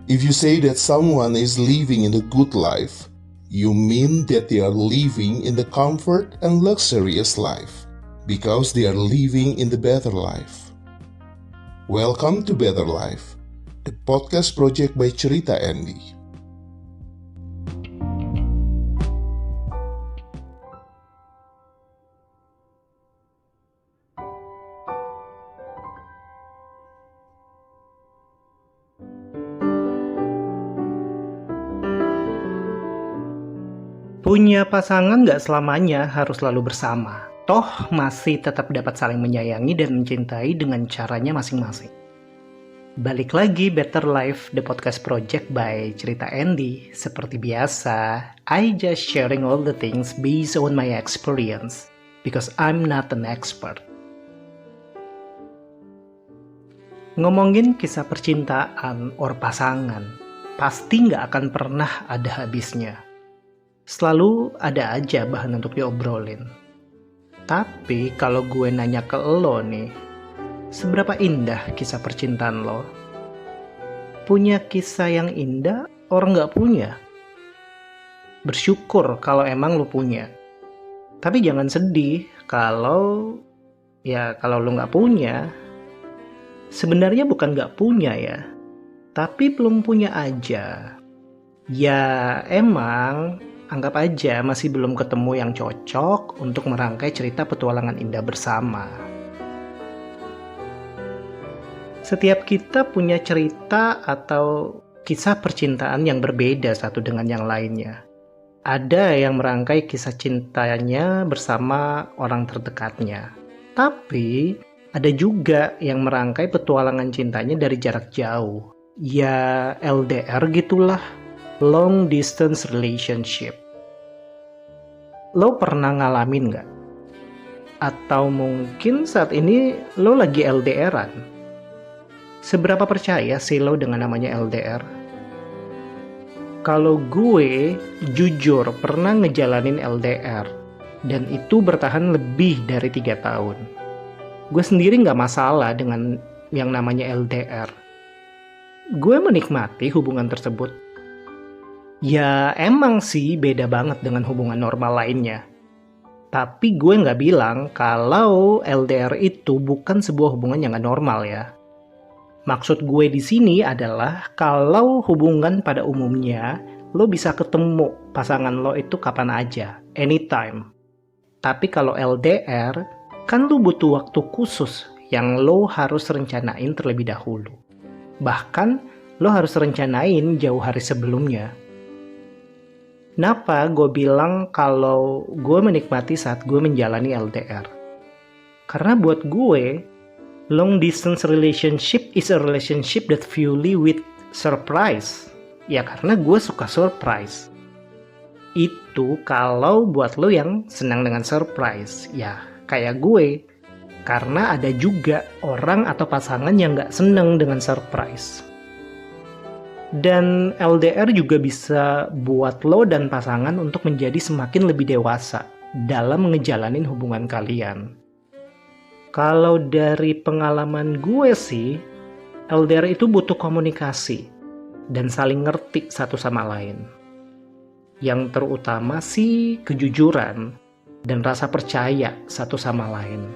If you say that someone is living in the good life, you mean that they are living in the comfort and luxurious life, because they are living in the better life. Welcome to Better Life, the podcast project by Cerita Andy. Punya pasangan nggak selamanya harus selalu bersama. Toh masih tetap dapat saling menyayangi dan mencintai dengan caranya masing-masing. Balik lagi Better Life, the podcast project by Cerita Andy. Seperti biasa, I just sharing all the things based on my experience. Because I'm not an expert. Ngomongin kisah percintaan or pasangan, pasti nggak akan pernah ada habisnya. Selalu ada aja bahan untuk diobrolin. Tapi kalau gue nanya ke lo nih, seberapa indah kisah percintaan lo? Punya kisah yang indah or nggak punya? Bersyukur kalau emang lo punya. Tapi jangan sedih kalau lo nggak punya. Sebenarnya bukan nggak punya ya, tapi belum punya aja. Ya emang anggap aja masih belum ketemu yang cocok untuk merangkai cerita petualangan indah bersama. Setiap kita punya cerita atau kisah percintaan yang berbeda satu dengan yang lainnya. Ada yang merangkai kisah cintanya bersama orang terdekatnya. Tapi ada juga yang merangkai petualangan cintanya dari jarak jauh. Ya LDR gitulah. Long distance relationship. Lo pernah ngalamin gak? Atau mungkin saat ini lo lagi LDR-an? Seberapa percaya sih lo dengan namanya LDR? Kalau gue jujur pernah ngejalanin LDR, dan itu bertahan lebih dari 3 tahun. Gue sendiri gak masalah dengan yang namanya LDR. Gue menikmati hubungan tersebut. Ya emang sih beda banget dengan hubungan normal lainnya. Tapi gue nggak bilang kalau LDR itu bukan sebuah hubungan yang nggak normal ya. Maksud gue di sini adalah kalau hubungan pada umumnya lo bisa ketemu pasangan lo itu kapan aja, anytime. Tapi kalau LDR kan lo butuh waktu khusus yang lo harus rencanain terlebih dahulu. Bahkan lo harus rencanain jauh hari sebelumnya. Kenapa gue bilang kalau gue menikmati saat gue menjalani LDR? Karena buat gue, long distance relationship is a relationship that fully with surprise. Ya karena gue suka surprise. Itu kalau buat lo yang senang dengan surprise. Ya kayak gue. Karena ada juga orang atau pasangan yang gak senang dengan surprise. Dan LDR juga bisa buat lo dan pasangan untuk menjadi semakin lebih dewasa dalam ngejalanin hubungan kalian. Kalau dari pengalaman gue sih, LDR itu butuh komunikasi dan saling ngerti satu sama lain. Yang terutama sih kejujuran dan rasa percaya satu sama lain.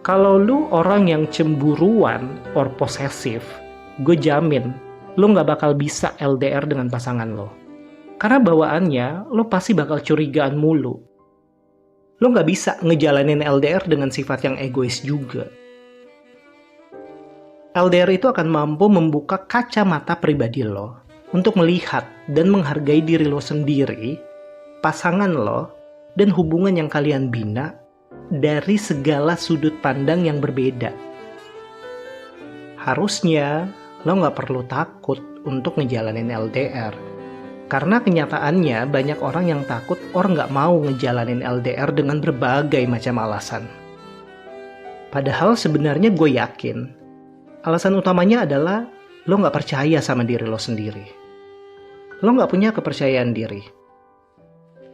Kalau lu orang yang cemburuan or posesif, gue jamin lo gak bakal bisa LDR dengan pasangan lo. Karena bawaannya, lo pasti bakal curigaan mulu. Lo gak bisa ngejalanin LDR dengan sifat yang egois juga. LDR itu akan mampu membuka kacamata pribadi lo untuk melihat dan menghargai diri lo sendiri, pasangan lo, dan hubungan yang kalian bina dari segala sudut pandang yang berbeda. Harusnya lo gak perlu takut untuk ngejalanin LDR. Karena kenyataannya banyak orang yang takut or gak mau ngejalanin LDR dengan berbagai macam alasan. Padahal sebenarnya gue yakin, alasan utamanya adalah lo gak percaya sama diri lo sendiri. Lo gak punya kepercayaan diri.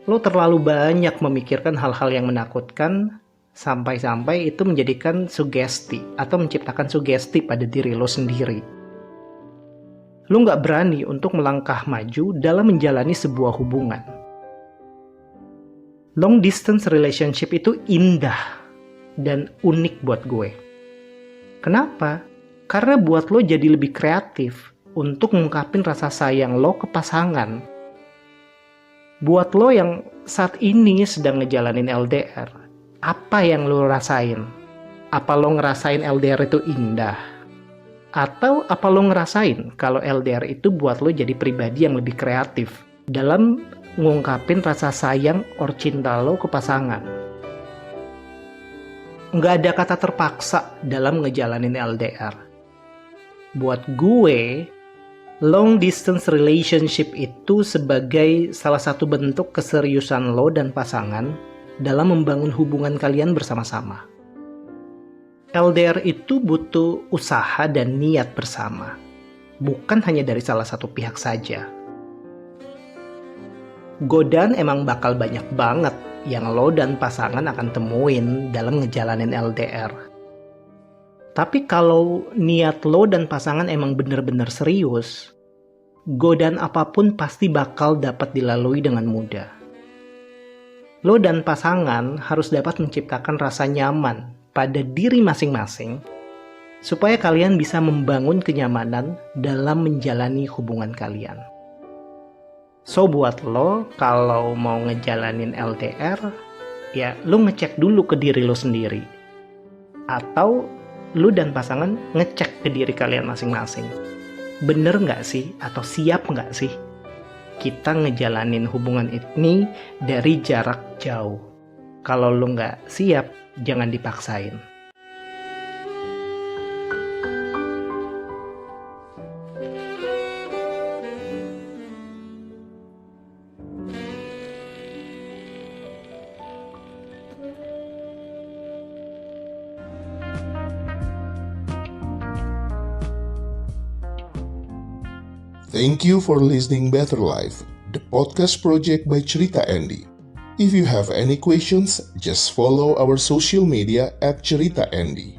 Lo terlalu banyak memikirkan hal-hal yang menakutkan, sampai-sampai itu menjadikan sugesti atau menciptakan sugesti pada diri lo sendiri. Lo nggak berani untuk melangkah maju dalam menjalani sebuah hubungan. Long distance relationship itu indah dan unik buat gue. Kenapa? Karena buat lo jadi lebih kreatif untuk mengungkapin rasa sayang lo ke pasangan. Buat lo yang saat ini sedang ngejalanin LDR, apa yang lo rasain? Apa lo ngerasain LDR itu indah? Atau apa lo ngerasain kalau LDR itu buat lo jadi pribadi yang lebih kreatif dalam ngungkapin rasa sayang or cinta lo ke pasangan? Nggak ada kata terpaksa dalam ngejalanin LDR. Buat gue, long distance relationship itu sebagai salah satu bentuk keseriusan lo dan pasangan dalam membangun hubungan kalian bersama-sama. LDR itu butuh usaha dan niat bersama, bukan hanya dari salah satu pihak saja. Godaan emang bakal banyak banget yang lo dan pasangan akan temuin dalam ngejalanin LDR. Tapi kalau niat lo dan pasangan emang bener-bener serius, godaan apapun pasti bakal dapat dilalui dengan mudah. Lo dan pasangan harus dapat menciptakan rasa nyaman pada diri masing-masing supaya kalian bisa membangun kenyamanan dalam menjalani hubungan kalian. So buat lo, kalau mau ngejalanin LDR, ya lo ngecek dulu ke diri lo sendiri. Atau lo dan pasangan ngecek ke diri kalian masing-masing. Bener nggak sih? Atau siap nggak sih kita ngejalanin hubungan ini dari jarak jauh? Kalau lo nggak siap, jangan dipaksain. Thank you for listening Better Life, the podcast project by Cerita Andy. If you have any questions, just follow our social media at Cerita Andy.